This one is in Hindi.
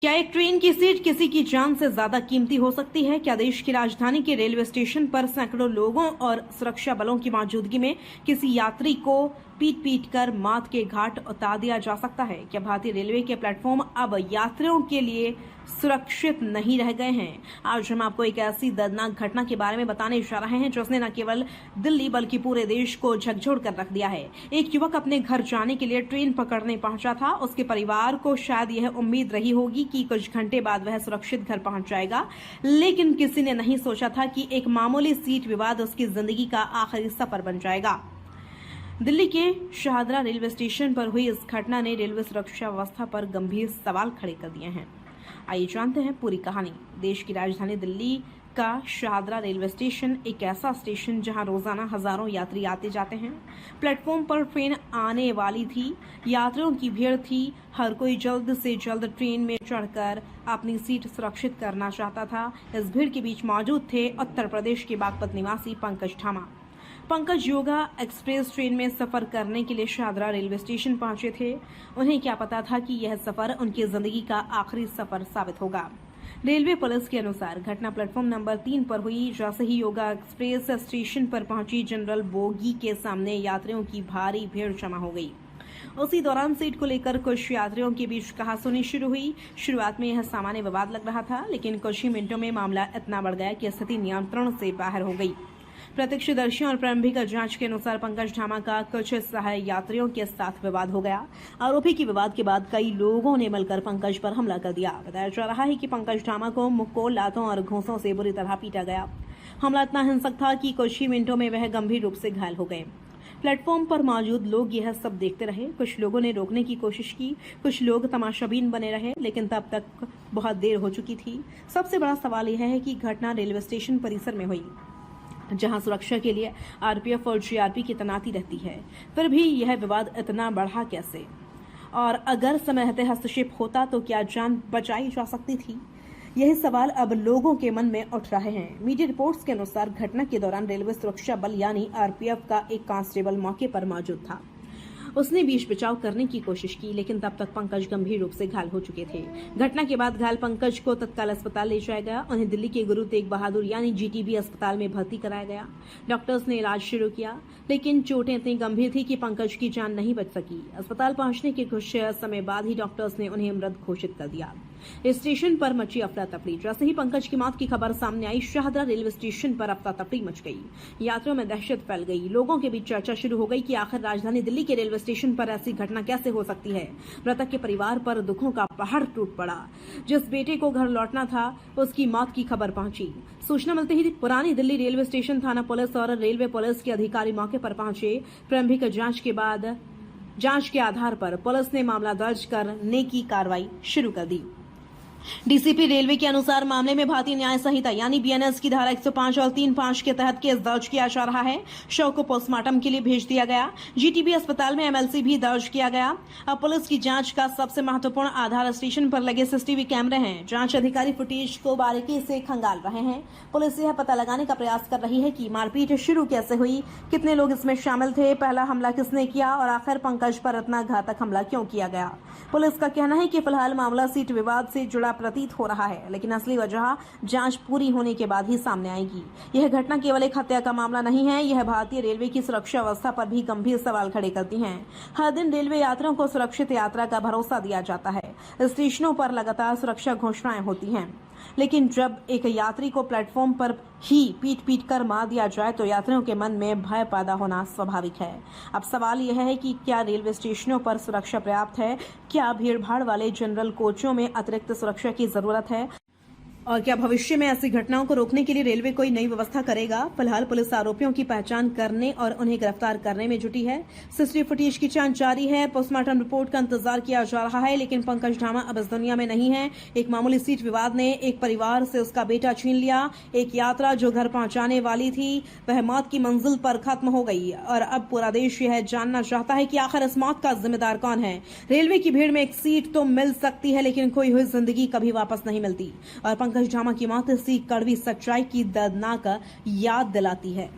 क्या एक ट्रेन की सीट किसी की जान से ज्यादा कीमती हो सकती है? क्या देश की राजधानी के रेलवे स्टेशन पर सैकड़ों लोगों और सुरक्षा बलों की मौजूदगी में किसी यात्री को पीट पीट कर मौत के घाट उतार दिया जा सकता है? क्या भारतीय रेलवे के प्लेटफॉर्म अब यात्रियों के लिए सुरक्षित नहीं रह गए हैं? आज हम आपको एक ऐसी दर्दनाक घटना के बारे में बताने जा रहे हैं जिसने न केवल दिल्ली बल्कि पूरे देश को झकझोर कर रख दिया है। एक युवक अपने घर जाने के लिए ट्रेन पकड़ने पहुंचा था। उसके परिवार को शायद यह उम्मीद रही होगी कि कुछ घंटे बाद वह सुरक्षित घर पहुंच जाएगा, लेकिन किसी ने नहीं सोचा था कि एक मामूली सीट विवाद उसकी जिंदगी का आखिरी सफर बन जाएगा। दिल्ली के शाहदरा रेलवे स्टेशन पर हुई इस घटना ने रेलवे सुरक्षा व्यवस्था पर गंभीर सवाल खड़े कर दिए हैं। आइए जानते हैं पूरी कहानी। देश की राजधानी दिल्ली का शाहदरा रेलवे स्टेशन एक ऐसा स्टेशन जहां रोजाना हजारों यात्री आते जाते हैं। प्लेटफॉर्म पर ट्रेन आने वाली थी, यात्रियों की भीड़ थी। हर कोई जल्द से जल्द ट्रेन में चढ़कर अपनी सीट सुरक्षित करना चाहता था। इस भीड़ के बीच मौजूद थे उत्तर प्रदेश के बागपत निवासी पंकज ठामा। पंकज योगा एक्सप्रेस ट्रेन में सफर करने के लिए शाहदरा रेलवे स्टेशन पहुंचे थे। उन्हें क्या पता था कि यह सफर उनकी जिंदगी का आखिरी सफर साबित होगा। रेलवे पुलिस के अनुसार घटना प्लेटफॉर्म नंबर 3 पर हुई। जैसे ही योगा एक्सप्रेस स्टेशन पर पहुंची, जनरल बोगी के सामने यात्रियों की भारी भीड़ जमा हो गई। उसी दौरान सीट को लेकर कुछ यात्रियों के बीच कहासुनी शुरू हुई। शुरुआत में यह सामान्य विवाद लग रहा था, लेकिन कुछ ही मिनटों में मामला इतना बढ़ गया कि स्थिति नियंत्रण से बाहर हो गई। प्रत्यक्षदर्शियों और प्रारंभिक जांच के अनुसार पंकज ठामा का कुछ सहायक यात्रियों के साथ विवाद हो गया। आरोपी के विवाद के बाद कई लोगों ने मिलकर पंकज पर हमला कर दिया। बताया जा रहा है कि पंकज ठामा को मुक्कों, लातों और घूंसों से बुरी तरह पीटा गया। हमला इतना हिंसक था कि कुछ ही मिनटों में वह गंभीर रूप से घायल हो गए। प्लेटफॉर्म पर मौजूद लोग यह सब देखते रहे। कुछ लोगों ने रोकने की कोशिश की, कुछ लोग तमाशाबीन बने रहे, लेकिन तब तक बहुत देर हो चुकी थी। सबसे बड़ा सवाल यह है कि घटना रेलवे स्टेशन परिसर में हुई, जहां सुरक्षा के लिए आरपीएफ और जीआरपी की तैनाती रहती है। फिर भी यह विवाद इतना बढ़ा कैसे? और अगर समय रहते हस्तक्षेप होता तो क्या जान बचाई जा सकती थी? यही सवाल अब लोगों के मन में उठ रहे हैं। मीडिया रिपोर्ट्स के अनुसार घटना के दौरान रेलवे सुरक्षा बल यानी आरपीएफ का एक कांस्टेबल मौके पर मौजूद था। उसने बीच बचाव करने की कोशिश की, लेकिन तब तक पंकज गंभीर रूप से घायल हो चुके थे। घटना के बाद घायल पंकज को तत्काल अस्पताल ले जाया गया। उन्हें दिल्ली के गुरु तेग बहादुर यानी जीटीबी अस्पताल में भर्ती कराया गया। डॉक्टर्स ने इलाज शुरू किया, लेकिन चोटें इतनी गंभीर थी कि पंकज की जान नहीं बच सकी। अस्पताल पहुंचने के कुछ समय बाद ही डॉक्टर्स ने उन्हें मृत घोषित कर दिया। स्टेशन पर मची अफरा तफरी। जैसे ही पंकज की मौत की खबर सामने आई, शाहदरा रेलवे स्टेशन पर अफरा तफरी मच गई। यात्रियों में दहशत फैल गई। लोगों के बीच चर्चा शुरू हो गई कि आखिर राजधानी दिल्ली के रेलवे स्टेशन पर ऐसी घटना कैसे हो सकती है। मृतक के परिवार पर दुखों का पहाड़ टूट पड़ा। जिस बेटे को घर लौटना था, उसकी मौत की खबर पहुंची। सूचना मिलते ही पुरानी दिल्ली रेलवे स्टेशन थाना पुलिस और रेलवे पुलिस के अधिकारी मौके पर पहुंचे। प्रारंभिक जांच के आधार पर पुलिस ने मामला दर्ज करने की कार्रवाई शुरू कर दी। डीसीपी रेलवे के अनुसार मामले में भारतीय न्याय संहिता यानी बीएनएस की धारा 105 और 35 के तहत केस दर्ज किया जा रहा है। शव को पोस्टमार्टम के लिए भेज दिया गया। जीटीबी अस्पताल में एमएलसी भी दर्ज किया गया। अब पुलिस की जांच का सबसे महत्वपूर्ण आधार स्टेशन पर लगे सीसीटीवी कैमरे हैं। जांच अधिकारी फुटेज को बारीकी से खंगाल रहे हैं। पुलिस यह पता लगाने का प्रयास कर रही है कि मारपीट शुरू कैसे हुई, कितने लोग इसमें शामिल थे, पहला हमला किसने किया और आखिर पंकज पर इतना घातक हमला क्यों किया गया। पुलिस का कहना है कि फिलहाल मामला सीट विवाद से जुड़ा प्रतीत हो रहा है, लेकिन असली वजह जांच पूरी होने के बाद ही सामने आएगी। यह घटना केवल एक हत्या का मामला नहीं है, यह भारतीय रेलवे की सुरक्षा व्यवस्था पर भी गंभीर सवाल खड़े करती है। हर दिन रेलवे यात्रियों को सुरक्षित यात्रा का भरोसा दिया जाता है। स्टेशनों पर लगातार सुरक्षा घोषणाएं होती हैं, लेकिन जब एक यात्री को प्लेटफॉर्म पर ही पीट पीट कर मार दिया जाए तो यात्रियों के मन में भय पैदा होना स्वाभाविक है। अब सवाल यह है कि क्या रेलवे स्टेशनों पर सुरक्षा पर्याप्त है? क्या भीड़भाड़ वाले जनरल कोचों में अतिरिक्त सुरक्षा की जरूरत है? और क्या भविष्य में ऐसी घटनाओं को रोकने के लिए रेलवे कोई नई व्यवस्था करेगा? फिलहाल पुलिस आरोपियों की पहचान करने और उन्हें गिरफ्तार करने में जुटी है। सीसीटीवी फुटेज की जांच जारी है। पोस्टमार्टम रिपोर्ट का इंतजार किया जा रहा है, लेकिन पंकज ठामा अब इस दुनिया में नहीं है। एक मामूली सीट विवाद ने एक परिवार से उसका बेटा छीन लिया। एक यात्रा जो घर पहुंचाने वाली थी, वह मौत की मंजिल पर खत्म हो गई और अब पूरा देश यह जानना चाहता है कि आखिर इस मौत का जिम्मेदार कौन है। रेलवे की भीड़ में एक सीट तो मिल सकती है, लेकिन खोई हुई जिंदगी कभी वापस नहीं मिलती और पंकज ठामा की मौत इसी कड़वी सच्चाई की दर्दनाक याद दिलाती है।